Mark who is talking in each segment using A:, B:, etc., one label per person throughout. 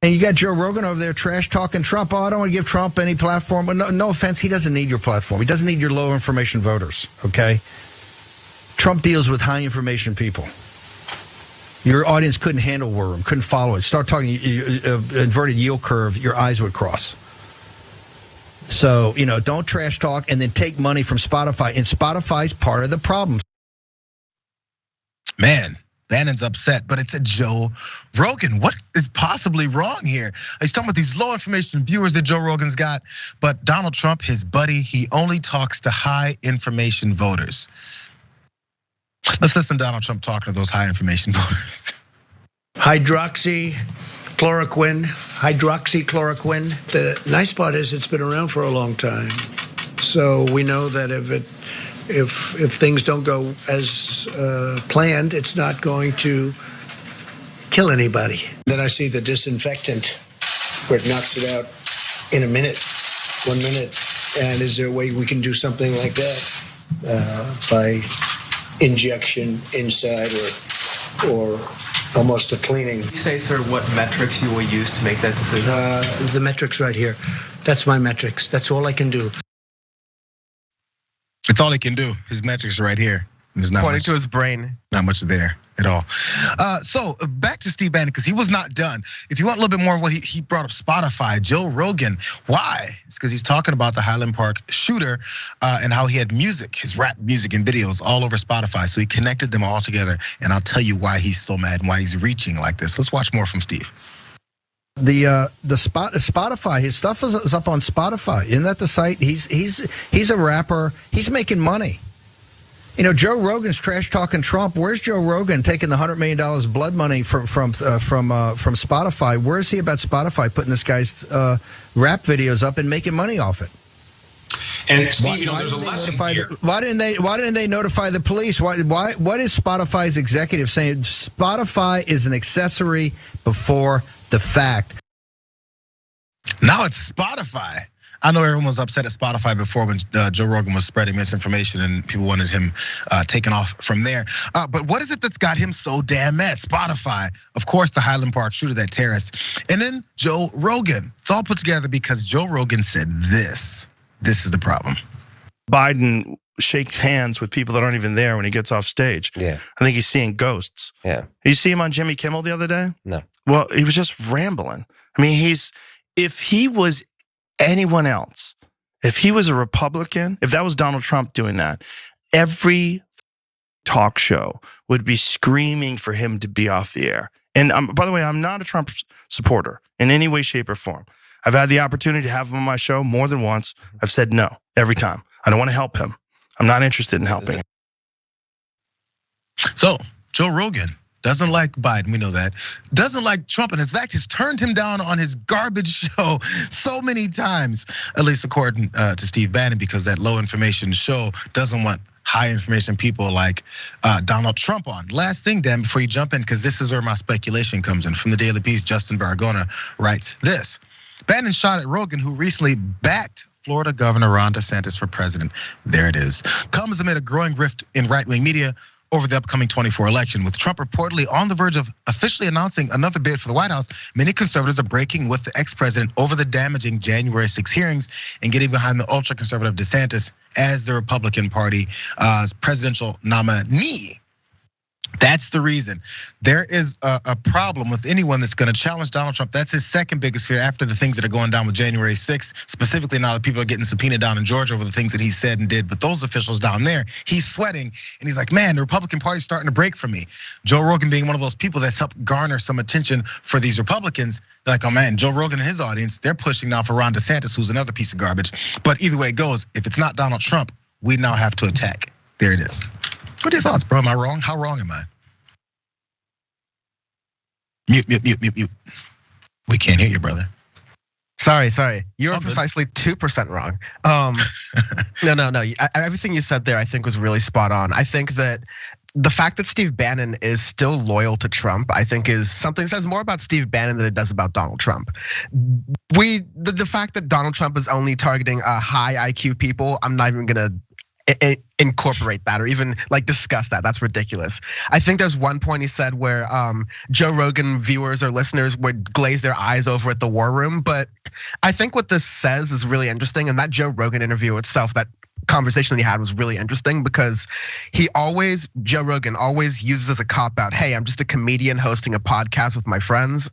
A: And you got Joe Rogan over there trash talking Trump. Oh, I don't want to give Trump any platform. But no offense, he doesn't need your platform. He doesn't need your low information voters, okay? Trump deals with high information people. Your audience couldn't handle worm, couldn't follow it. Start talking inverted yield curve, your eyes would cross. So, don't trash talk and then take money from Spotify. And Spotify's part of the problem.
B: Man, Bannon's upset, but it's a Joe Rogan. What is possibly wrong here? He's talking about these low information viewers that Joe Rogan's got, but Donald Trump, his buddy, he only talks to high information voters. Let's listen to Donald Trump talking to those high information voters.
C: Hydroxychloroquine. The nice part is it's been around for a long time. So we know that if things don't go as planned, it's not going to kill anybody. Then I see the disinfectant where it knocks it out in a minute, 1 minute. And is there a way we can do something like that by injection inside or almost a cleaning?
D: Can you say, sir, what metrics you will use to make that decision?
C: The metrics right here. That's my metrics. That's all I can do.
B: It's all he can do. His metrics are right here. There's not
E: pointing
B: much,
E: to his brain.
B: Not much there at all. So back to Steve Bannon, because he was not done. If you want a little bit more of what he brought up, Spotify, Joe Rogan. Why? It's because he's talking about the Highland Park shooter and how he had music, his rap music and videos all over Spotify. So he connected them all together. And I'll tell you why he's so mad and why he's reaching like this. Let's watch more from Steve.
A: The Spotify, his stuff is up on Spotify. Isn't that the site? He's a rapper. He's making money. Joe Rogan's trash talking Trump. Where's Joe Rogan taking the $100 million blood money from Spotify? Where is he about Spotify putting this guy's rap videos up and making money off it?
F: And Steve, there's a lesson here.
A: Why didn't they notify the police? What is Spotify's executive saying? Spotify is an accessory before the fact.
B: Now it's Spotify. I know everyone was upset at Spotify before when Joe Rogan was spreading misinformation and people wanted him taken off from there. But what is it that's got him so damn mad? Spotify, of course, the Highland Park shooter, that terrorist. And then Joe Rogan. It's all put together because Joe Rogan said this. This is the problem.
G: Biden shakes hands with people that aren't even there when he gets off stage.
H: Yeah.
G: I think he's seeing ghosts.
H: Yeah.
G: You see him on Jimmy Kimmel the other day?
H: No.
G: Well, he was just rambling. I mean, if he was anyone else, if he was a Republican, if that was Donald Trump doing that, every talk show would be screaming for him to be off the air. And by the way, I'm not a Trump supporter in any way, shape, or form. I've had the opportunity to have him on my show more than once. I've said no every time. I don't want to help him. I'm not interested in helping him.
B: So Joe Rogan doesn't like Biden, we know that. Doesn't like Trump, and in fact, has turned him down on his garbage show so many times, at least according to Steve Bannon, because that low information show doesn't want high information people like Donald Trump on. Last thing, Dan, before you jump in, because this is where my speculation comes in. From the Daily Beast, Justin Baragona writes this. Bannon shot at Rogan, who recently backed Florida Governor Ron DeSantis for president. There it is. Comes amid a growing rift in right-wing media over the upcoming 2024 election. With Trump reportedly on the verge of officially announcing another bid for the White House, many conservatives are breaking with the ex-president over the damaging January 6 hearings and getting behind the ultra-conservative DeSantis as the Republican Party's presidential nominee. That's the reason. There is a problem with anyone that's going to challenge Donald Trump. That's his second biggest fear after the things that are going down with January 6th, specifically now that people are getting subpoenaed down in Georgia over the things that he said and did. But those officials down there, he's sweating and he's like, man, the Republican Party's starting to break from me. Joe Rogan being one of those people that's helped garner some attention for these Republicans. They're like, oh man, Joe Rogan and his audience, they're pushing now for Ron DeSantis, who's another piece of garbage. But either way it goes, if it's not Donald Trump, we now have to attack. There it is. What are your thoughts, bro? Am I wrong? How wrong am I? Mute. We can't hear you, brother.
E: Sorry. You're precisely 2% wrong. No. Everything you said there, I think, was really spot on. I think that the fact that Steve Bannon is still loyal to Trump, I think, is something that says more about Steve Bannon than it does about Donald Trump. The fact that Donald Trump is only targeting high IQ people, I'm not even gonna incorporate that or even like discuss that. That's ridiculous. I think there's one point he said where Joe Rogan viewers or listeners would glaze their eyes over at the War Room. But I think what this says is really interesting. And that Joe Rogan interview itself, that conversation that he had was really interesting because Joe Rogan always uses as a cop out, hey, I'm just a comedian hosting a podcast with my friends.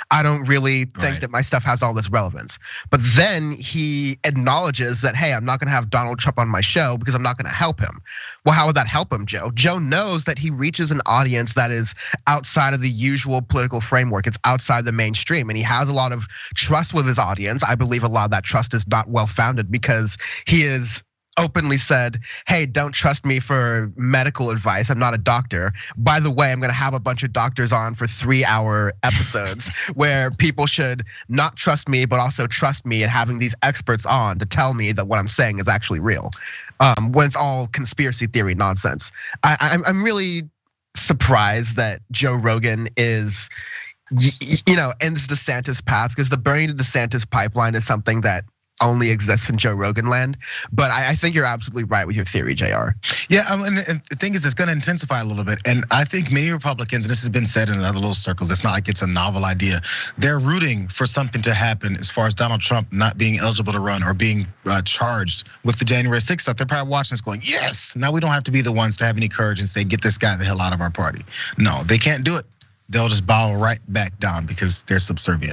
E: I don't really think that my stuff has all this relevance. But then he acknowledges that, hey, I'm not gonna have Donald Trump on my show because I'm not gonna help him. Well, how would that help him, Joe? Joe knows that he reaches an audience that is outside of the usual political framework. It's outside the mainstream, and he has a lot of trust with his audience. I believe a lot of that trust is not well founded because he is openly said, hey, don't trust me for medical advice. I'm not a doctor. By the way, I'm gonna have a bunch of doctors on for 3-hour episodes where people should not trust me, but also trust me, and having these experts on to tell me that what I'm saying is actually real. When it's all conspiracy theory nonsense. I'm really surprised that Joe Rogan is, in this DeSantis path, because the Bernie to DeSantis pipeline is something that only exists in Joe Rogan land. But I think you're absolutely right with your theory, Jayar.
B: Yeah, and the thing is, it's gonna intensify a little bit. And I think many Republicans, and this has been said in other little circles, it's not like it's a novel idea. They're rooting for something to happen as far as Donald Trump not being eligible to run or being charged with the January 6th stuff. They're probably watching this going, yes, now we don't have to be the ones to have any courage and say, get this guy the hell out of our party. No, they can't do it. They'll just bow right back down because they're subservient.